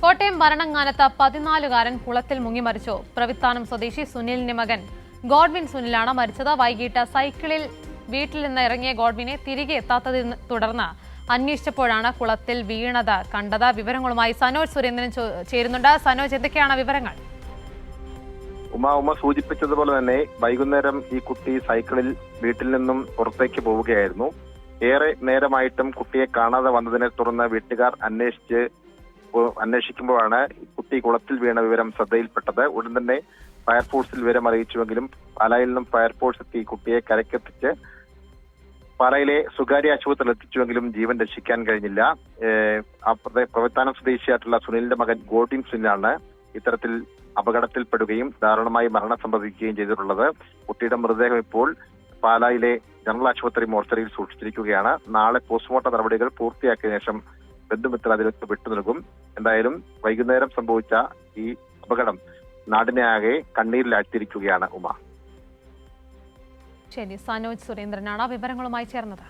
കോട്ടയം ഭരണങ്ങാനത്ത് 14കാരൻ കുളത്തിൽ മുങ്ങി മരിച്ചു. പ്രവിത്താനം സ്വദേശി സുനിലിന്റെ മകൻ ഗോഡ്വിൻ സുനിലാണ് മരിച്ചത്. വൈകിട്ട് സൈക്കിളിൽ വീട്ടിൽ നിന്ന് ഇറങ്ങിയ ഗോഡ്വിനെ തിരികെ എത്താത്തതിനെ തുടർന്ന് അന്വേഷിച്ചപ്പോഴാണ് കുളത്തിൽ വീണത് കണ്ടത്. വിവരങ്ങളുമായി സനോജ് സുരേന്ദ്രൻ ചേരുന്നുണ്ട്. സനോജ്, എന്തൊക്കെയാണ് വിവരങ്ങൾ? ഉമ സൂചിപ്പിച്ചതുപോലെ തന്നെ വൈകുന്നേരം ഈ കുട്ടി സൈക്കിളിൽ വീട്ടിൽ നിന്നും പുറത്തേക്ക് പോവുകയായിരുന്നു. ഏറെ നേരമായിട്ടും കുട്ടിയെ കാണാതെ വന്നതിനെ തുടർന്ന് വീട്ടുകാർ അന്വേഷിക്കുമ്പോഴാണ് കുട്ടി കുളത്തിൽ വീണ വിവരം ശ്രദ്ധയിൽപ്പെട്ടത്. ഉടൻ തന്നെ ഫയർഫോഴ്സിൽ വിവരം അറിയിച്ചുവെങ്കിലും പാലായിൽ നിന്നും ഫയർഫോഴ്സ് എത്തി കുട്ടിയെ കരക്കെത്തിച്ച് പാലായിലെ സ്വകാര്യ ആശുപത്രിയിൽ എത്തിച്ചുവെങ്കിലും ജീവൻ രക്ഷിക്കാൻ കഴിഞ്ഞില്ല. പ്രവിത്താനം സ്വദേശിയായിട്ടുള്ള സുനിലിന്റെ മകൻ ഗോഡ്വിൻ സുനിലാണ് ഇത്തരത്തിൽ അപകടത്തിൽപ്പെടുകയും ദാരുണമായി മരണം സംഭവിക്കുകയും ചെയ്തിട്ടുള്ളത്. കുട്ടിയുടെ മൃതദേഹം ഇപ്പോൾ പാലായിലെ ജനറൽ ആശുപത്രി മോർച്ചറിയിൽ സൂക്ഷിച്ചിരിക്കുകയാണ്. നാളെ പോസ്റ്റ്മോർട്ടം നടപടികൾ പൂർത്തിയാക്കിയ ശേഷം ബന്ധുമിത്ര അതിലേക്ക് വിട്ടു നൽകും. എന്തായാലും വൈകുന്നേരം സംഭവിച്ച ഈ അപകടം നാടിനെ ആകെ കണ്ണീരിലാഴ്ത്തിയിരിക്കുകയാണ്. ഉമ. ശരി, സനോജ് സുരേന്ദ്രനാണ് വിവരങ്ങളുമായി ചേർന്നത്.